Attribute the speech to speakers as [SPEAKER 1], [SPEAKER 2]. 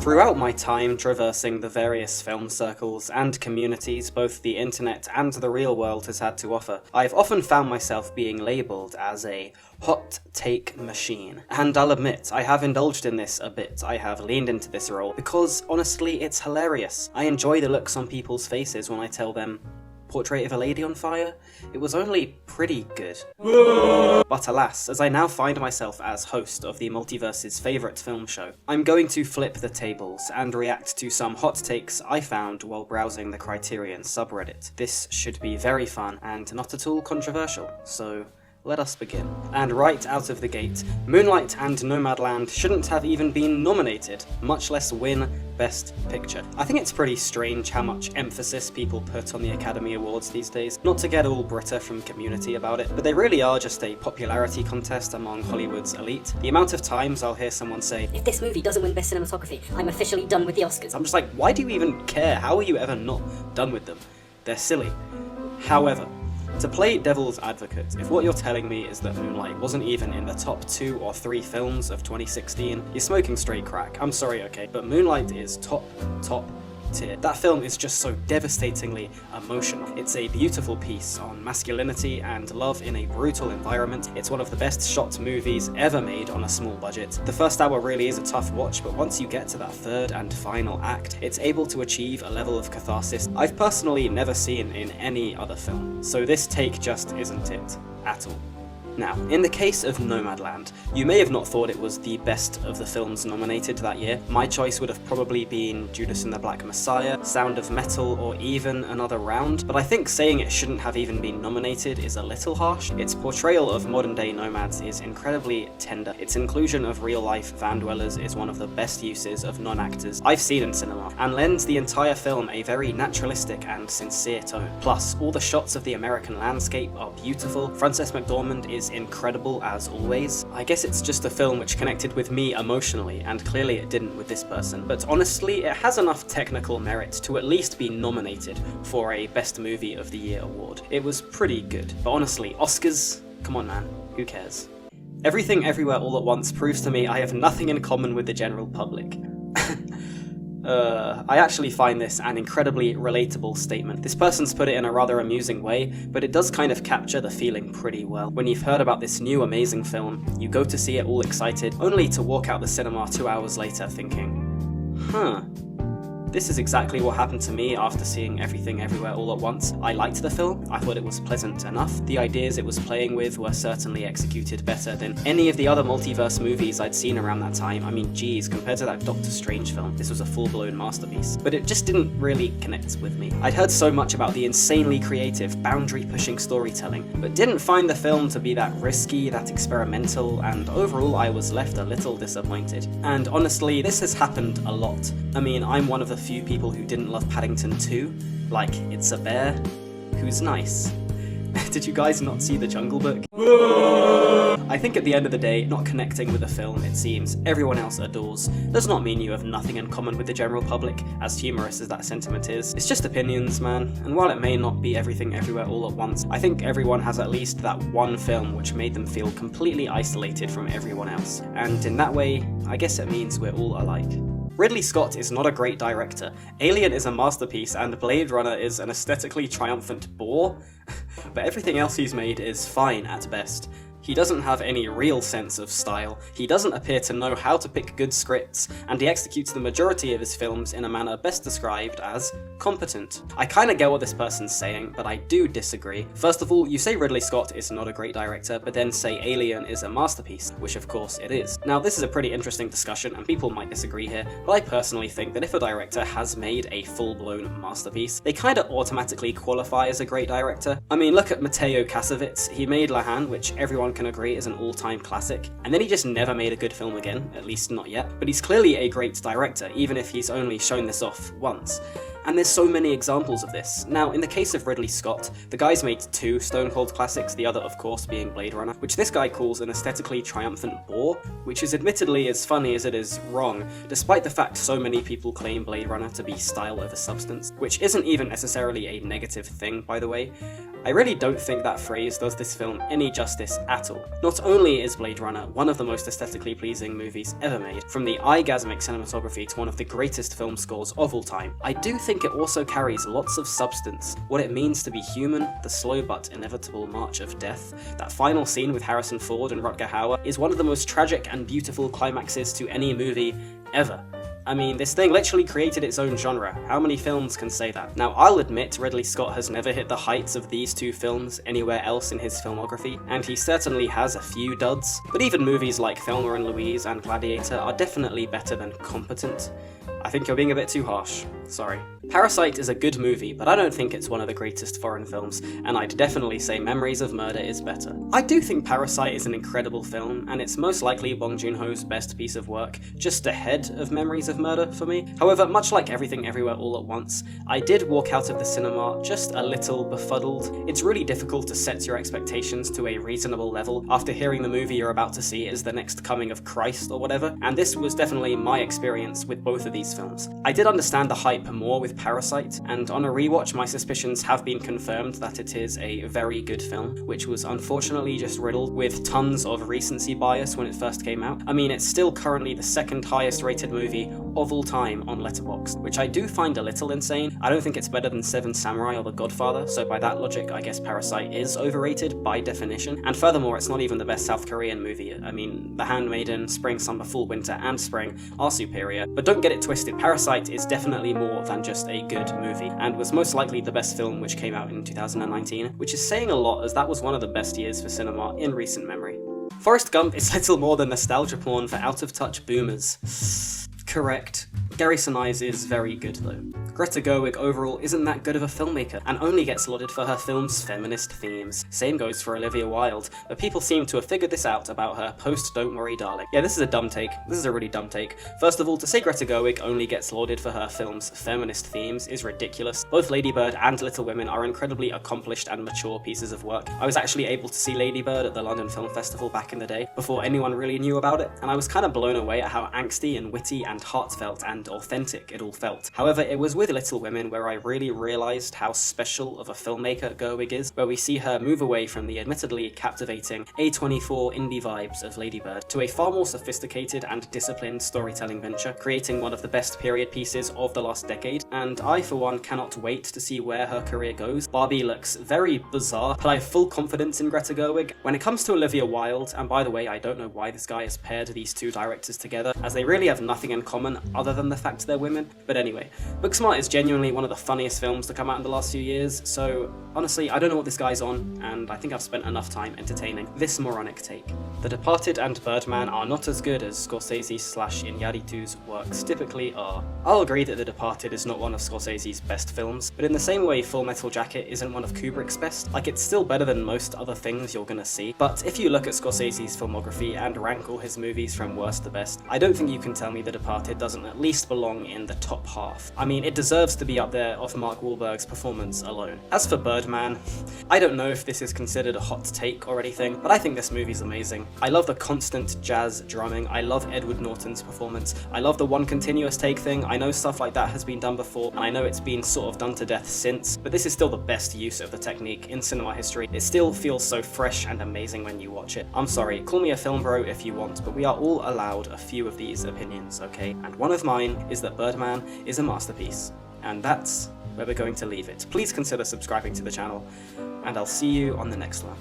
[SPEAKER 1] Throughout my time traversing the various film circles and communities both the internet and the real world has had to offer, I've often found myself being labelled as a hot take machine. And I'll admit, I have indulged in this a bit. I have leaned into this role because, honestly, it's hilarious. I enjoy the looks on people's faces when I tell them, Portrait of a Lady on Fire? It was only pretty good. But alas, as I now find myself as host of the multiverse's favourite film show, I'm going to flip the tables and react to some hot takes I found while browsing the Criterion subreddit. This should be very fun and not at all controversial, so let us begin. And right out of the gate, Moonlight and Nomadland shouldn't have even been nominated, much less win Best Picture. I think it's pretty strange how much emphasis people put on the Academy Awards these days. Not to get all Brita from Community about it, but they really are just a popularity contest among Hollywood's elite. The amount of times I'll hear someone say, "If this movie doesn't win Best Cinematography, I'm officially done with the Oscars." I'm just like, why do you even care? How are you ever not done with them? They're silly. However, to play devil's advocate, if what you're telling me is that Moonlight wasn't even in the top 2 or 3 films of 2016, you're smoking straight crack. I'm sorry, okay, but Moonlight is top tier. That film is just so devastatingly emotional. It's a beautiful piece on masculinity and love in a brutal environment. It's one of the best shot movies ever made on a small budget. The first hour really is a tough watch, but once you get to that third and final act, it's able to achieve a level of catharsis I've personally never seen in any other film. So this take just isn't it at all. Now, in the case of Nomadland, you may have not thought it was the best of the films nominated that year. My choice would have probably been Judas and the Black Messiah, Sound of Metal, or even Another Round, but I think saying it shouldn't have even been nominated is a little harsh. Its portrayal of modern-day nomads is incredibly tender. Its inclusion of real-life van dwellers is one of the best uses of non-actors I've seen in cinema, and lends the entire film a very naturalistic and sincere tone. Plus, all the shots of the American landscape are beautiful. Frances McDormand is incredible as always. I guess it's just a film which connected with me emotionally, and clearly it didn't with this person, but honestly it has enough technical merit to at least be nominated for a Best Movie of the Year award. It was pretty good, but honestly, Oscars? Come on man, who cares? Everything Everywhere All at Once proves to me I have nothing in common with the general public. I actually find this an incredibly relatable statement. This person's put it in a rather amusing way, but it does kind of capture the feeling pretty well. When you've heard about this new amazing film, you go to see it all excited, only to walk out the cinema 2 hours later thinking, this is exactly what happened to me after seeing Everything Everywhere All at Once. I liked the film, I thought it was pleasant enough, the ideas it was playing with were certainly executed better than any of the other multiverse movies I'd seen around that time. I mean, geez, compared to that Doctor Strange film, this was a full-blown masterpiece. But it just didn't really connect with me. I'd heard so much about the insanely creative, boundary-pushing storytelling, but didn't find the film to be that risky, that experimental, and overall I was left a little disappointed. And honestly, this has happened a lot. I mean, I'm one of the few people who didn't love Paddington 2, like It's a Bear, who's nice. Did you guys not see The Jungle Book? I think at the end of the day, not connecting with a film it seems everyone else adores does not mean you have nothing in common with the general public, as humorous as that sentiment is. It's just opinions, man, and while it may not be Everything Everywhere All at Once, I think everyone has at least that one film which made them feel completely isolated from everyone else, and in that way, I guess it means we're all alike. Ridley Scott is not a great director, Alien is a masterpiece, and Blade Runner is an aesthetically triumphant bore, but everything else he's made is fine at best. He doesn't have any real sense of style, he doesn't appear to know how to pick good scripts, and he executes the majority of his films in a manner best described as competent. I kinda get what this person's saying, but I do disagree. First of all, you say Ridley Scott is not a great director, but then say Alien is a masterpiece, which of course it is. Now this is a pretty interesting discussion, and people might disagree here, but I personally think that if a director has made a full-blown masterpiece, they kinda automatically qualify as a great director. I mean, look at Mateo Kassovitz, he made La Hand, which everyone can agree is an all-time classic, and then he just never made a good film again, at least not yet, but he's clearly a great director, even if he's only shown this off once. And there's so many examples of this. Now, in the case of Ridley Scott, the guy's made 2 Stone Cold classics, the other of course being Blade Runner, which this guy calls an aesthetically triumphant bore, which is admittedly as funny as it is wrong, despite the fact so many people claim Blade Runner to be style over substance, which isn't even necessarily a negative thing, by the way. I really don't think that phrase does this film any justice at all. Not only is Blade Runner one of the most aesthetically pleasing movies ever made, from the eye-gasmic cinematography to one of the greatest film scores of all time, I do think it also carries lots of substance. What it means to be human, the slow but inevitable march of death, that final scene with Harrison Ford and Rutger Hauer is one of the most tragic and beautiful climaxes to any movie ever. I mean, this thing literally created its own genre. How many films can say that? Now, I'll admit Ridley Scott has never hit the heights of these two films anywhere else in his filmography, and he certainly has a few duds, but even movies like Thelma and Louise and Gladiator are definitely better than competent. I think you're being a bit too harsh. Sorry. Parasite is a good movie, but I don't think it's one of the greatest foreign films, and I'd definitely say Memories of Murder is better. I do think Parasite is an incredible film, and it's most likely Bong Joon-ho's best piece of work, just ahead of Memories of Murder for me. However, much like Everything Everywhere All at Once, I did walk out of the cinema just a little befuddled. It's really difficult to set your expectations to a reasonable level after hearing the movie you're about to see is the next coming of Christ or whatever, and this was definitely my experience with both of these films. I did understand the hype more with Parasite, and on a rewatch my suspicions have been confirmed that it is a very good film, which was unfortunately just riddled with tons of recency bias when it first came out. I mean, it's still currently the second highest rated movie of all time on Letterboxd, which I do find a little insane. I don't think it's better than Seven Samurai or The Godfather, so by that logic I guess Parasite is overrated by definition, and furthermore it's not even the best South Korean movie. I mean, The Handmaiden, Spring, Summer, Fall, Winter and Spring are superior, but don't get it twisted, Parasite is definitely more than just a good movie, and was most likely the best film which came out in 2019, which is saying a lot as that was one of the best years for cinema in recent memory. Forrest Gump is little more than nostalgia porn for out-of-touch boomers. Correct. Gary Sinise is very good though. Greta Gerwig overall isn't that good of a filmmaker, and only gets lauded for her film's feminist themes. Same goes for Olivia Wilde, but people seem to have figured this out about her post Don't Worry Darling. Yeah, this is a dumb take. This is a really dumb take. First of all, to say Greta Gerwig only gets lauded for her film's feminist themes is ridiculous. Both Lady Bird and Little Women are incredibly accomplished and mature pieces of work. I was actually able to see Lady Bird at the London Film Festival back in the day, before anyone really knew about it, and I was kind of blown away at how angsty and witty and heartfelt and authentic it all felt. However, it was with Little Women where I really realised how special of a filmmaker Gerwig is, where we see her move away from the admittedly captivating A24 indie vibes of Lady Bird to a far more sophisticated and disciplined storytelling venture, creating one of the best period pieces of the last decade, and I for one cannot wait to see where her career goes. Barbie looks very bizarre, but I have full confidence in Greta Gerwig. When it comes to Olivia Wilde, and by the way I don't know why this guy has paired these two directors together, as they really have nothing in common other than the fact they're women, but anyway, Booksmart is genuinely one of the funniest films to come out in the last few years, so honestly I don't know what this guy's on, and I think I've spent enough time entertaining this moronic take. The Departed and Birdman are not as good as Scorsese/Iñárritu's works typically are. I'll agree that The Departed is not one of Scorsese's best films, but in the same way Full Metal Jacket isn't one of Kubrick's best, like it's still better than most other things you're gonna see. But if you look at Scorsese's filmography and rank all his movies from worst to best, I don't think you can tell me The Departed doesn't at least belong in the top half. I mean, it deserves to be up there off Mark Wahlberg's performance alone. As for Birdman, I don't know if this is considered a hot take or anything, but I think this movie's amazing. I love the constant jazz drumming, I love Edward Norton's performance, I love the one continuous take thing. I know stuff like that has been done before, and I know it's been sort of done to death since, but this is still the best use of the technique in cinema history. It still feels so fresh and amazing when you watch it. I'm sorry, call me a film bro if you want, but we are all allowed a few of these opinions, okay? And one of mine is that Birdman is a masterpiece. And that's where we're going to leave it. Please consider subscribing to the channel, and I'll see you on the next one.